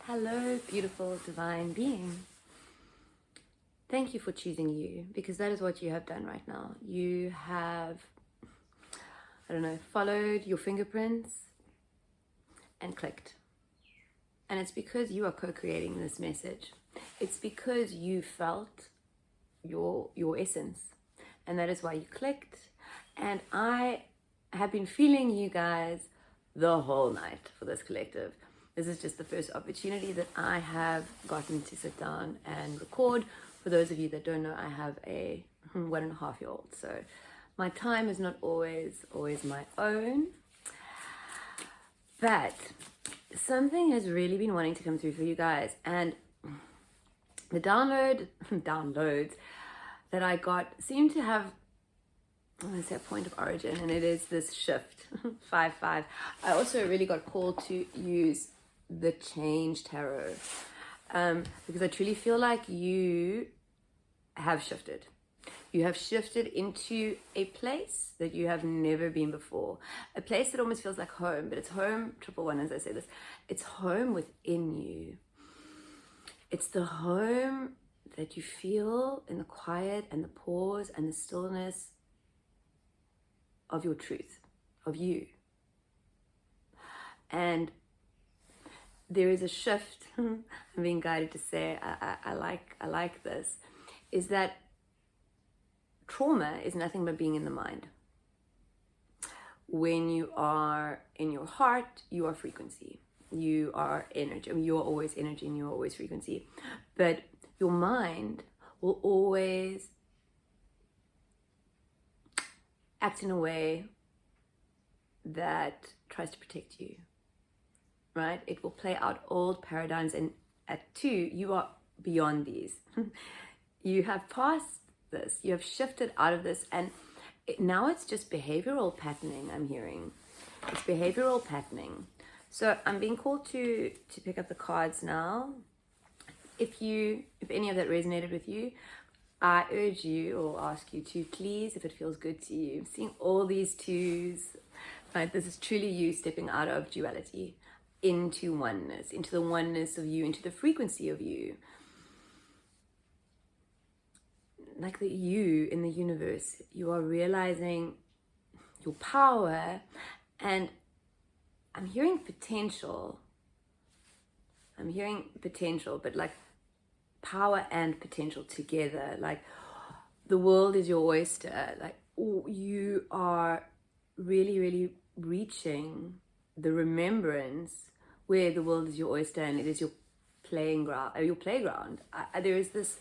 Hello, beautiful divine being. Thank you for choosing you, because that is what you have done right now. You have, followed your fingerprints and clicked. And it's because you are co-creating this message. It's because you felt your essence. And that is why you clicked. And I have been feeling you guys the whole night for this collective. This is just the first opportunity that I have gotten to sit down and record. For those of you that don't know, I have a 1.5-year-old. So my time is not always my own. But something has really been wanting to come through for you guys. And the downloads that I got seem to have, I want to say, a point of origin, and it is this shift 5-5. I also really got called to use the Change Tarot because I truly feel like you have shifted. You have shifted into a place that you have never been before, a place that almost feels like home, but it's home 111 as I say this. It's home within you. It's the home that you feel in the quiet and the pause and the stillness of your truth, of you. And there is a shift. I'm being guided to say, I like this, is that trauma is nothing but being in the mind. When you are in your heart, you are frequency. You are energy. I mean, you are always energy and you are always frequency. But your mind will always act in a way that tries to protect you, right? It will play out old paradigms, and at 2, you are beyond these. You have passed this, you have shifted out of this, and now it's just behavioral patterning. I'm hearing it's behavioral patterning. So I'm being called to pick up the cards now. If any of that resonated with you, I urge you or ask you to please, if it feels good to you, I'm seeing all these 2s, right? This is truly you stepping out of duality into oneness, into the oneness of you, into the frequency of you. Like the you in the universe, you are realizing your power, and I'm hearing potential. But like power and potential together. Like the world is your oyster. Like you are really, really reaching the remembrance where the world is your oyster and it is your playground. There is this,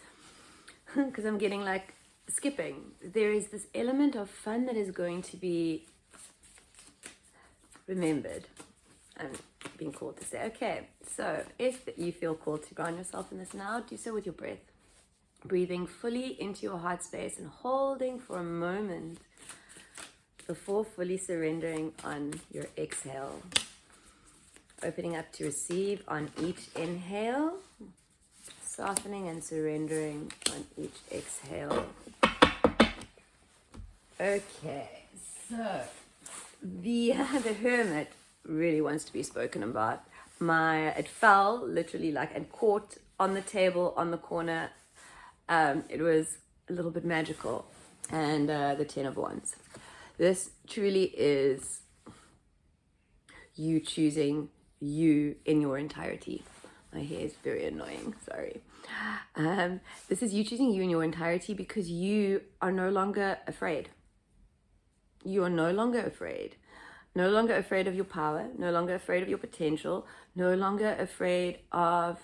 because I'm getting like skipping, there is this element of fun that is going to be remembered. I'm being called to say, okay, so if you feel called to ground yourself in this now, do so with your breath. Breathing fully into your heart space and holding for a moment before fully surrendering on your exhale. Opening up to receive on each inhale, softening and surrendering on each exhale. Okay, so the Hermit really wants to be spoken about. It fell literally and caught on the table on the corner. It was a little bit magical. And the 10 of Wands. This truly is you choosing you in your entirety. My hair is very annoying, sorry. This is you choosing you in your entirety because you are no longer afraid. You are no longer afraid. No longer afraid of your power, no longer afraid of your potential, no longer afraid of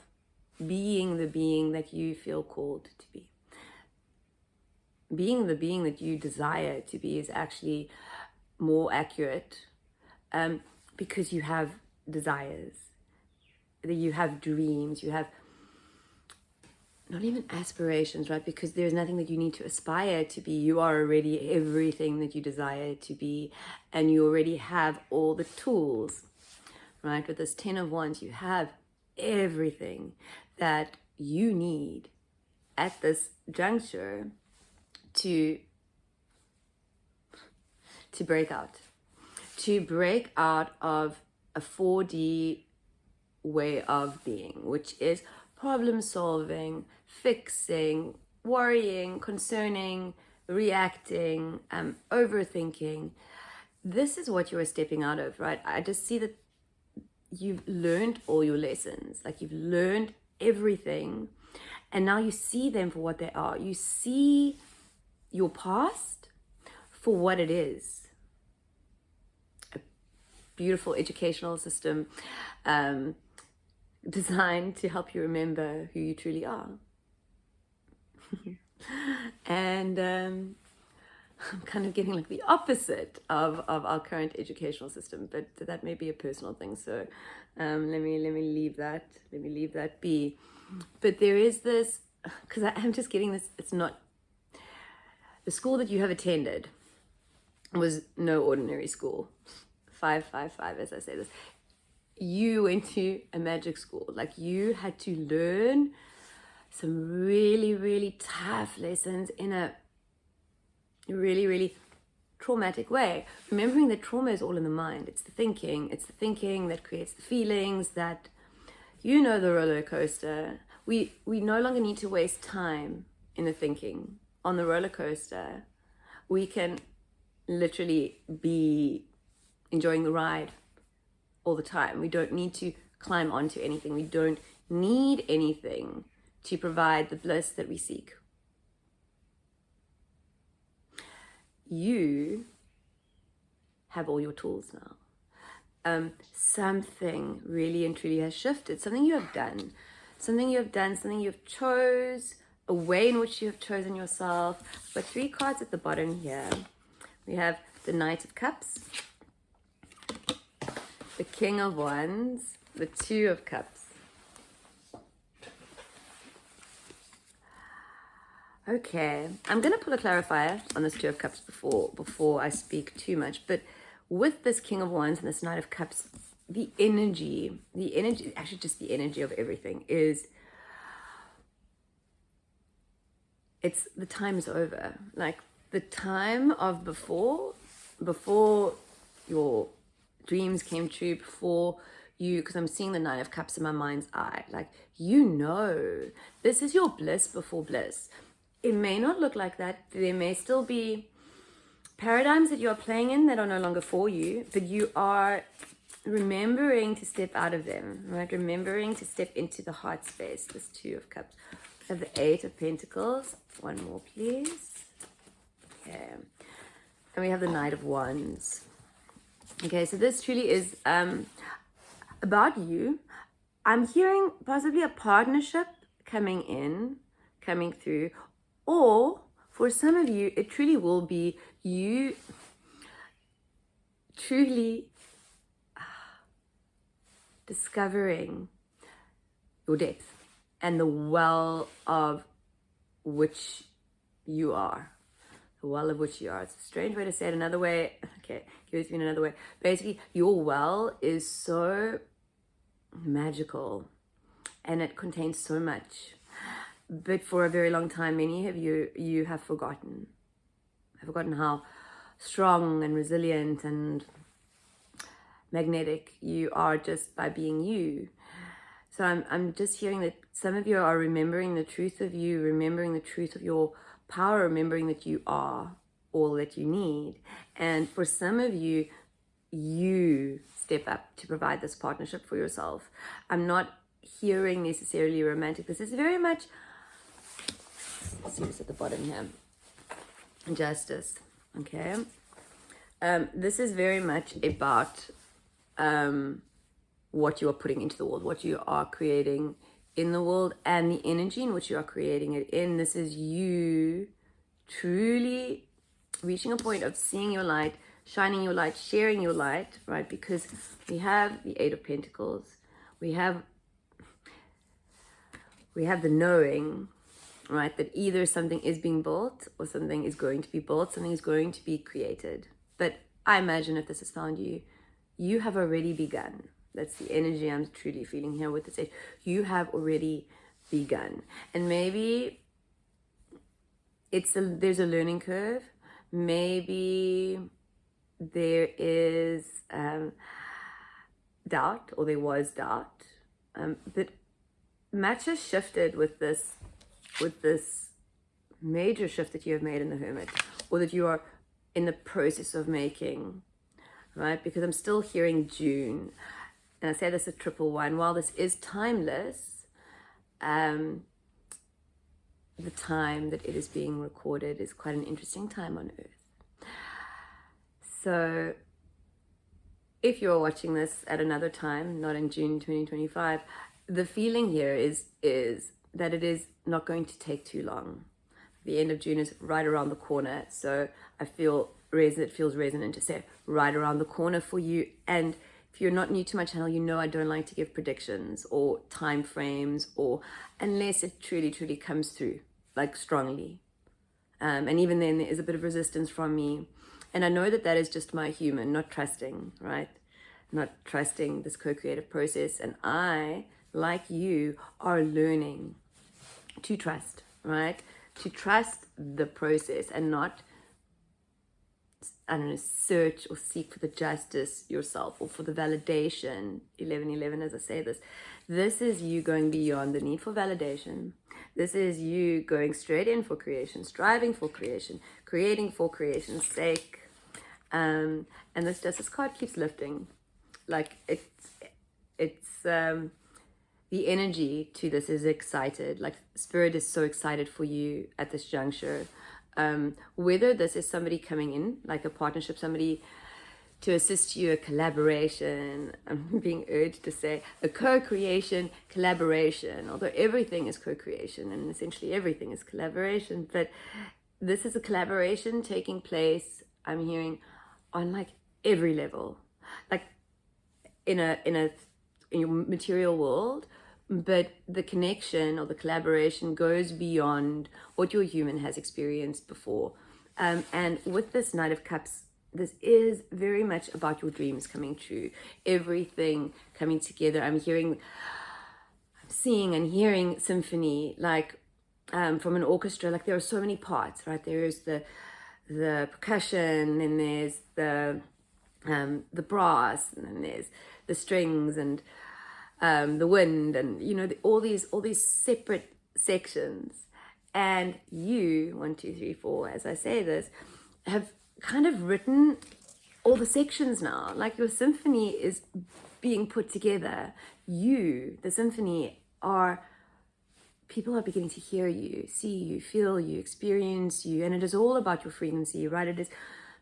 being the being that you feel called to be. Being the being that you desire to be is actually more accurate, because you have desires, that you have dreams, you have not even aspirations, right? Because there's nothing that you need to aspire to be. You are already everything that you desire to be, and you already have all the tools, right? With this 10 of Wands, you have everything that you need at this juncture to break out of a 4D way of being, which is problem solving, fixing, worrying, concerning, reacting, overthinking. This is what you are stepping out of, right? I just see that you've learned all your lessons, like you've learned everything, and now you see them for what they are. You see your past for what it is. A beautiful educational system designed to help you remember who you truly are. And I'm kind of getting like the opposite of our current educational system, but that may be a personal thing. So let me leave that be. But there is this, because I'm just getting this. It's not the school that you have attended was no ordinary school. 555, as I say this. You went to a magic school. Like you had to learn some really, really tough lessons in a really, really traumatic way. Remembering that trauma is all in the mind. It's the thinking that creates the feelings, that, you know, the roller coaster. We no longer need to waste time in the thinking. On the roller coaster, we can literally be enjoying the ride all the time. We don't need to climb onto anything. We don't need anything to provide the bliss that we seek. You have all your tools now. Something really and truly has shifted. Something you have done, something you've chose, a way in which you have chosen yourself. But 3 cards at the bottom here. We have the Knight of Cups, the King of Wands, the 2 of Cups. Okay, I'm going to pull a clarifier on this 2 of Cups before I speak too much. But with this King of Wands and this Knight of Cups, the energy, actually just the energy of everything is, it's the time is over. Like the time of before your dreams came true, before you, because I'm seeing the 9 of Cups in my mind's eye. Like, you know, this is your bliss before bliss. It may not look like that. There may still be paradigms that you're playing in that are no longer for you, but you are remembering to step out of them, right? Remembering to step into the heart space. This 2 of Cups. We have the 8 of Pentacles. One more, please. Okay. And we have the Knight of Wands. Okay, so this truly is about you. I'm hearing possibly a partnership coming through. Or for some of you, it truly will be you truly discovering your depth and the well of which you are. The well of which you are. It's a strange way to say it. Another way, okay, give it to me in another way. Basically, your well is so magical and it contains so much. But for a very long time, many of you have forgotten how strong and resilient and magnetic you are just by being you. So I'm just hearing that some of you are remembering the truth of you, remembering the truth of your power, remembering that you are all that you need. And for some of you, you step up to provide this partnership for yourself. I'm not hearing necessarily romantic. This is very much, let's see what's at the bottom here. Justice. Okay. This is very much about what you are putting into the world, what you are creating in the world, and the energy in which you are creating it in. This is you truly reaching a point of seeing your light, shining your light, sharing your light, right? Because we have the 8 of Pentacles. We have the knowing, right, that either something is being built or something is going to be built, something is going to be created. But I imagine if this has found you, you have already begun. That's the energy I'm truly feeling here with this 8. You have already begun. And maybe there's a learning curve. Maybe there is doubt, or there was doubt. But much has shifted with this major shift that you have made in the Hermit, or that you are in the process of making, right? Because I'm still hearing June, and I say this at 111. While this is timeless, the time that it is being recorded is quite an interesting time on Earth. So if you're watching this at another time, not in June 2025, the feeling here is that it is not going to take too long. The end of June is right around the corner, so I feel it feels resonant to say right around the corner for you. And if you're not new to my channel, you know I don't like to give predictions or time frames, or unless it truly comes through like strongly. And even then, there is a bit of resistance from me. And I know that that is just my human, not trusting, right? Not trusting this co-creative process. And I, like you, are learning to trust, right? To trust the process and not, I don't know, search or seek for the justice yourself or for the validation. 1111, as I say this. This is you going beyond the need for validation. This is you going straight in for creation, striving for creation, creating for creation's sake. And this justice card keeps lifting. Like it's the energy to this is excited. Like Spirit is so excited for you at this juncture. Whether this is somebody coming in, like a partnership, somebody to assist you, a collaboration, I'm being urged to say a co-creation, collaboration, although everything is co-creation and essentially everything is collaboration, but this is a collaboration taking place, I'm hearing, on like every level, like in your material world, but the connection or the collaboration goes beyond what your human has experienced before. And with this Knight of Cups, this is very much about your dreams coming true, everything coming together. I'm seeing and hearing symphony, like from an orchestra. Like there are so many parts, right? There is the percussion, and there's the brass, and then there's the strings, and the wind, and you know, all these separate sections. And you, 1, 2, 3, 4, as I say this, have kind of written all the sections now. Like your symphony is being put together. You, the symphony, people are beginning to hear you, see you, feel you, experience you, and it is all about your frequency, right? It is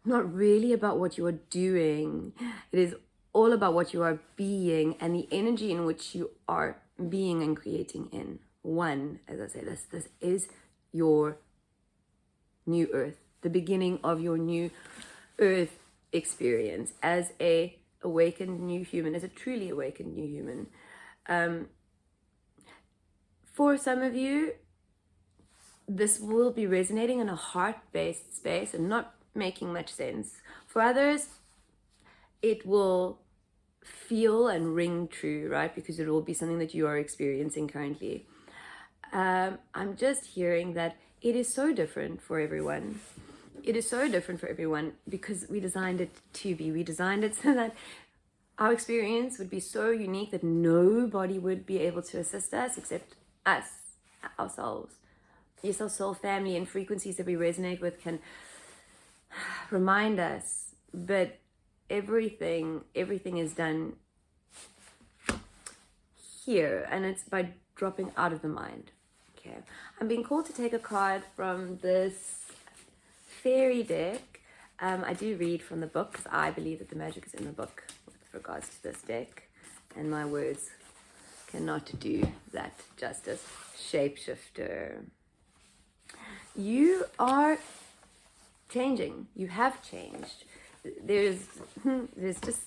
not really about what you are doing. It is all about what you are being and the energy in which you are being and creating in. One, as I say, this is your new earth, the beginning of your new earth experience as a awakened new human, as a truly awakened new human. For some of you, this will be resonating in a heart-based space and not making much sense. For others, it will feel and ring true, right? Because it will be something that you are experiencing currently. I'm just hearing that it is so different for everyone. It is so different for everyone because we designed it to be. We designed it so that our experience would be so unique that nobody would be able to assist us except us, ourselves. Yes, our soul family and frequencies that we resonate with can remind us, but everything is done here, and it's by dropping out of the mind. Okay, I'm being called to take a card from this fairy deck. I do read from the book because I believe that the magic is in the book with regards to this deck, and my words cannot do that justice. Shapeshifter. You are changing. You have changed. There's just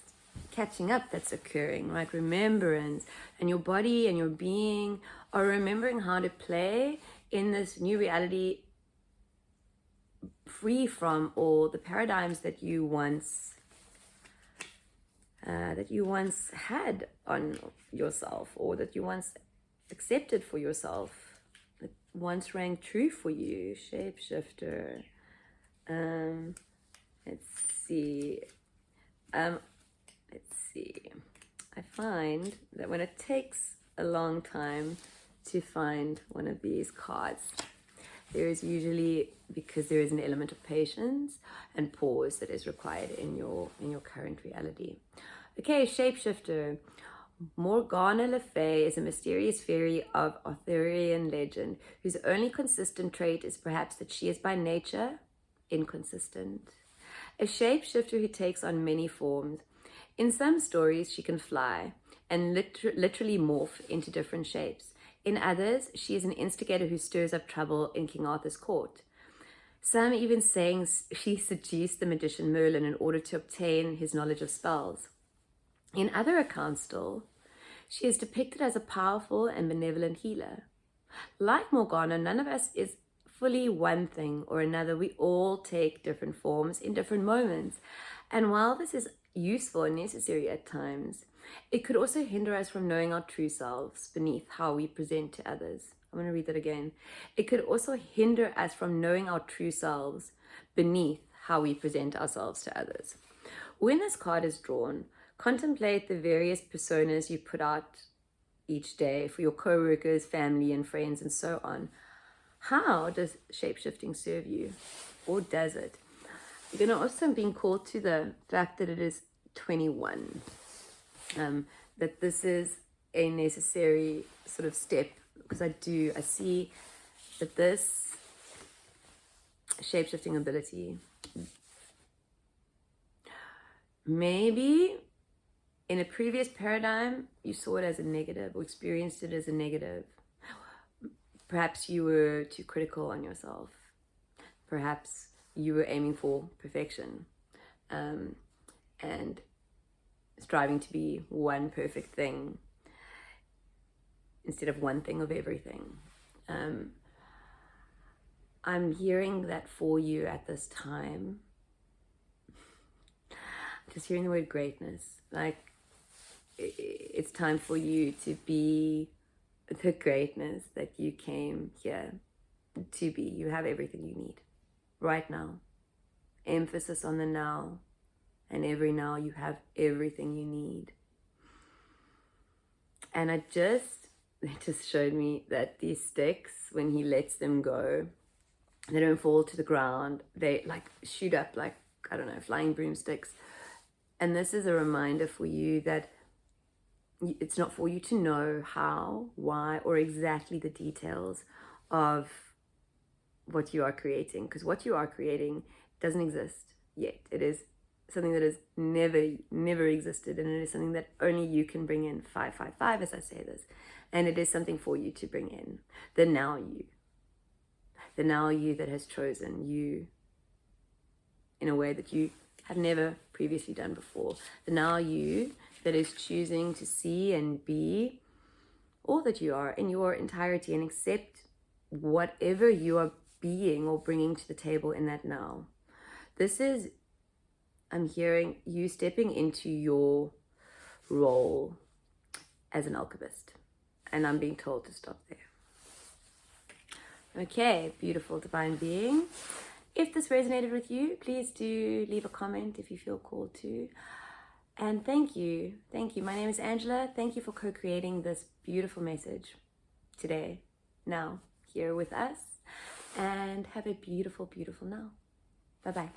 catching up that's occurring, right? Remembrance, and your body and your being are remembering how to play in this new reality, free from all the paradigms that you once had on yourself, or that you once accepted for yourself, that once rang true for you. Shapeshifter. Let's see. I find that when it takes a long time to find one of these cards. There is usually, because there is an element of patience and pause that is required in your current reality. Okay, shapeshifter. Morgana Le Fay is a mysterious fairy of Arthurian legend whose only consistent trait is perhaps that she is by nature inconsistent. A shapeshifter who takes on many forms. In some stories, she can fly and literally morph into different shapes. In others, she is an instigator who stirs up trouble in King Arthur's court. Some even saying she seduced the magician Merlin in order to obtain his knowledge of spells. In other accounts still, she is depicted as a powerful and benevolent healer. Like Morgana, none of us is fully one thing or another. We all take different forms in different moments. And while this is useful and necessary at times, it could also hinder us from knowing our true selves beneath how we present to others. I'm going to read that again. It could also hinder us from knowing our true selves beneath how we present ourselves to others. When this card is drawn, contemplate the various personas you put out each day for your co-workers, family, and friends, and so on. How does shapeshifting serve you? Or does it? You're going to also be called to the fact that it is 21. That this is a necessary sort of step, because I see that this shapeshifting ability, maybe in a previous paradigm, you saw it as a negative or experienced it as a negative. Perhaps you were too critical on yourself. Perhaps you were aiming for perfection and striving to be one perfect thing instead of one thing of everything. I'm hearing that for you at this time. Just hearing the word greatness, like it's time for you to be the greatness that you came here to be. You have everything you need right now. Emphasis on the now, and every now you have everything you need. And it just showed me that these sticks, when he lets them go, they don't fall to the ground. They like shoot up like, I don't know, flying broomsticks. And this is a reminder for you that it's not for you to know how, why, or exactly the details of what you are creating, because what you are creating doesn't exist yet. It is something that has never existed, and it is something that only you can bring in. 555, as I say this, and it is something for you to bring in. The now you that has chosen you in a way that you have never previously done before. The now you that is choosing to see and be all that you are in your entirety and accept whatever you are being or bringing to the table in that now. This is, I'm hearing you stepping into your role as an alchemist, and I'm being told to stop there. Okay, beautiful divine being. If this resonated with you, please do leave a comment if you feel called to. And thank you. My name is Angela. Thank you for co-creating this beautiful message today, now, here with us. And have a beautiful, beautiful now. Bye-bye.